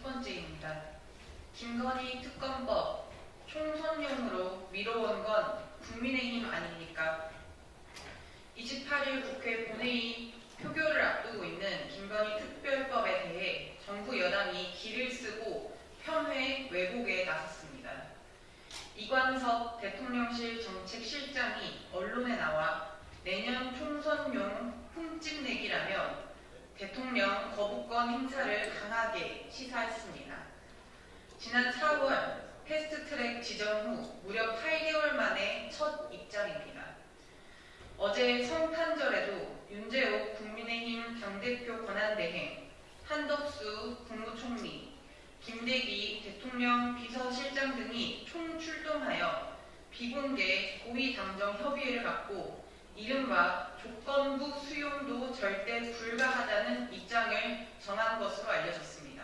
번째입니다. 김건희 특검법 총선용으로 미뤄온 건 국민의힘 아닙니까? 28일 국회 본회의 표결을 앞두고 있는 김건희 특별법에 대해 정부 여당이 기를 쓰고 편회 왜곡에 나섰습니다. 이관섭 대통령실 정책실장이 언론에 나와 내년 총선용 흠집내기라며 대통령 거부권 행사를 강하게 시사했습니다. 지난 4월 패스트트랙 지정 후 무려 8개월 만에 첫 입장입니다. 어제 성탄절에도 윤재옥 국민의힘 당대표 권한대행, 한덕수 국무총리, 김대기 대통령 비서실장 등이 총출동하여 비공개 고위당정 협의회를 갖고 이른바 조건부 수용도 절대 불가하다는 입장을 정한 것으로 알려졌습니다.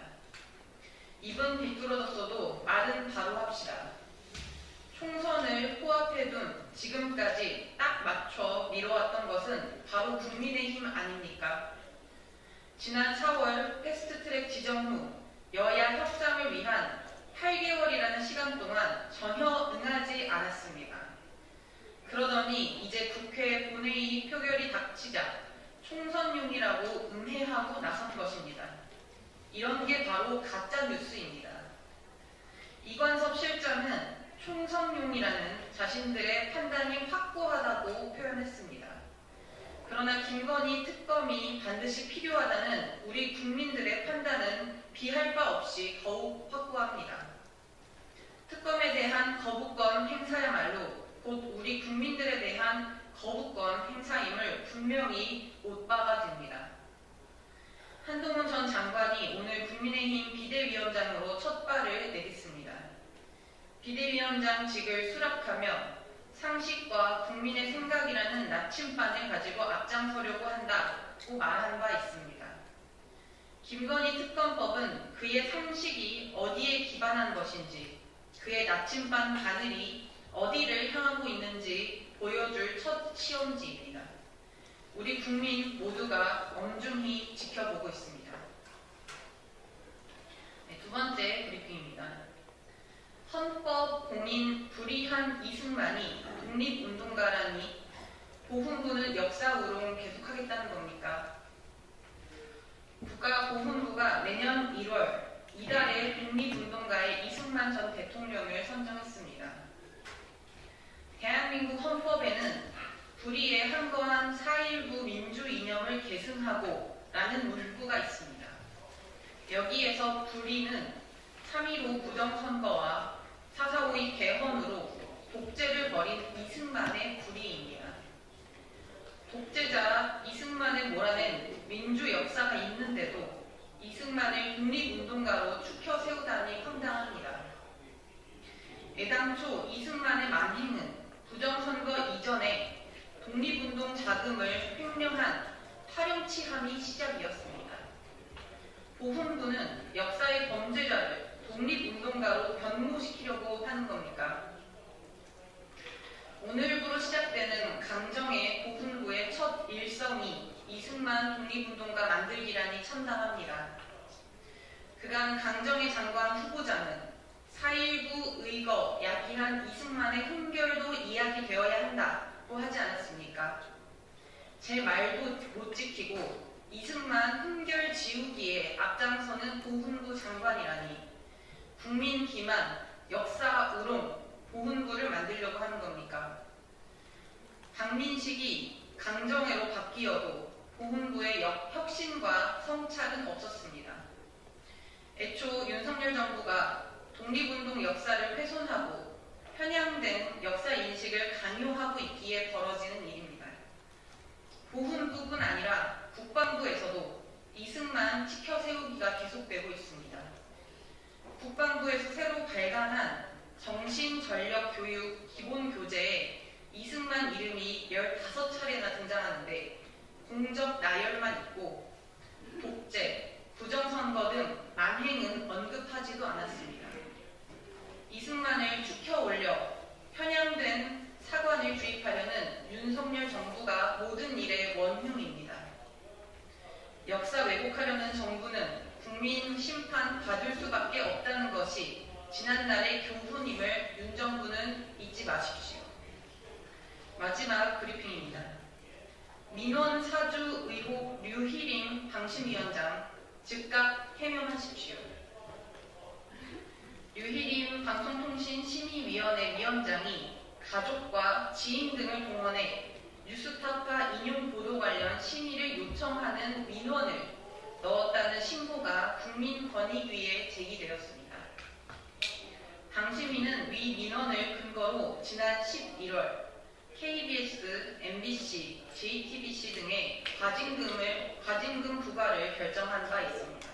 입은 비뚤어졌어도 말은 바로 합시다. 총선을 코앞에 둔 지금까지 딱 맞춰 미뤄왔던 것은 바로 국민의힘 아닙니까? 지난 4월 패스트트랙 지정 후 여야 협상을 위한 8개월이라는 시간 동안 전혀 응하지 않았습니다. 그러더니 이제 국회 본회의 표결이 닥치자 총선용이라고 음해하고 나선 것입니다. 이런 게 바로 가짜 뉴스입니다. 이관섭 실장은 총선용이라는 자신들의 판단이 확고하다고 표현했습니다. 그러나 김건희 특검이 반드시 필요하다는 우리 국민들의 판단은 비할 바 없이 더욱 확고합니다. 특검에 대한 거부권 행사야말로 곧 우리 국민들에 대한 거부권 행사임을 분명히 못 박아줍니다. 한동훈 전 장관이 오늘 국민의힘 비대위원장으로 첫 발을 내딛습니다. 비대위원장직을 수락하며 상식과 국민의 생각이라는 나침반을 가지고 앞장서려고 한다고 말한 바 있습니다. 김건희 특검법은 그의 상식이 어디에 기반한 것인지, 그의 나침반 바늘이 어디를 향하고 있는지 보여줄 첫 시험지입니다. 우리 국민 모두가 엄중히 지켜보고 있습니다. 두 번째 브리핑입니다. 헌법 공인 불이한 이승만이 독립운동가라니 고훈부는 역사 우롱 계속하겠다는 겁니까? 국가고훈부가 내년 1월 이달에 독립운동가의 이승만 전 대통령을 선정했습니다. 대한민국 헌법에는 불의에 항거한 4.19 민주 이념을 계승하고 라는 문구가 있습니다. 여기에서 불의는 3.15 부정선거와 4.4.52 개헌으로 독재를 벌인 이승만의 불의입니다. 독재자 이승만을 몰아낸 민주 역사가 있는데도 이승만을 독립운동가로 추켜 세우다니 황당합니다. 애당초 이승만의 만행은 부정선거 이전에 독립운동 자금을 횡령한 파렴치함이 시작이었습니다. 고훈부는 역사의 범죄자를 독립운동가로 변모시키려고 하는 겁니까? 오늘부로 시작되는 강정의 고훈부의 첫 일성이 이승만 독립운동가 만들기라니 참담합니다. 그간 강정의 장관 후보자는 4.19 의거 야기한 이승만의 훈결도 이야기되어야 한다고 하지 않았습니까? 제 말도 못 지키고 이승만 훈결 지우기에 앞장서는 고훈부 장관이라니 국민 기만, 역사 우롱, 고훈부를 만들려고 하는 겁니까? 박민식이 강정회로 바뀌어도 고훈부의 혁신과 성찰은 없었습니다. 애초 윤석열 정부가 독립운동 역사를 훼손하고 편향된 역사 인식을 강요하고 있기에 벌어지는 일입니다. 고훈부뿐 아니라 국방부에서도 이승만 지켜 세우기가 계속되고 있습니다. 국방부에서 새로 발간한 정신전력교육 기본교재에 이승만 이름이 15차례나 등장하는데 공적 나열만 있고 독재, 부정선거 등 만행은 언급하지도 않았습니다. 이승만을 추켜 올려 편향된 사관을 주입하려는 윤석열 정부가 모든 일의 원흉입니다. 역사 왜곡하려는 정부는 국민 심판 받을 수밖에 지난날의 교훈임을 윤 정부는 잊지 마십시오. 마지막 브리핑입니다. 민원 사주 의혹 류희림 방심위원장 즉각 해명하십시오. 류희림 방송통신심의위원회 위원장이 가족과 지인 등을 동원해 뉴스타파 인용 보도 관련 심의를 요청하는 민원을 넣었다는 신고가 국민권익위에 제기되었습니다. 방심위는 위 민원을 근거로 지난 11월 KBS, MBC, JTBC 등의 과징금 부과를 결정한 바 있습니다.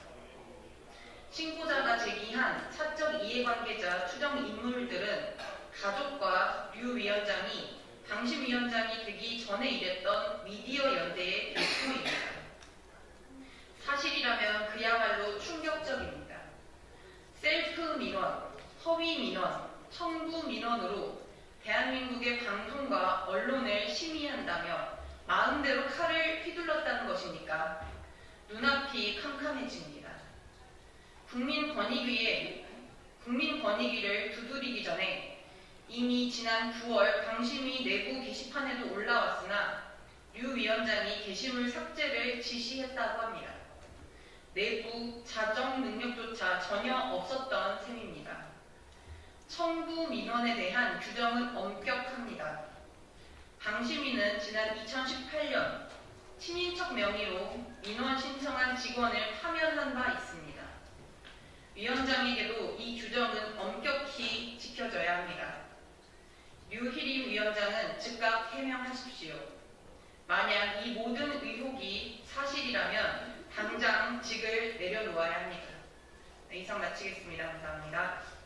신고자가 제기한 사적 이해관계자 추정 인물들은 가족과 류 위원장이 방심위원장이 되기 전에 일했던 미디어 연대의 대표입니다. 사실이라면 그야말로 충격적입니다. 셀프 민원, 허위 민원, 청부 민원으로 대한민국의 방송과 언론을 심의한다며 마음대로 칼을 휘둘렀다는 것입니까? 눈앞이 캄캄해집니다. 국민권익위를 두드리기 전에 이미 지난 9월 방심위 내부 게시판에도 올라왔으나 류 위원장이 게시물 삭제를 지시했다고 합니다. 내부 자정 능력조차 전혀 없었던 셈입니다. 청부 민원에 대한 규정은 엄격합니다. 방심위는 지난 2018년 친인척 명의로 민원 신청한 직원을 파면한 바 있습니다. 위원장에게도 이 규정은 엄격히 지켜져야 합니다. 류희림 위원장은 즉각 해명하십시오. 만약 이 모든 의혹이 사실이라면 당장 직을 내려놓아야 합니다. 이상 마치겠습니다. 감사합니다.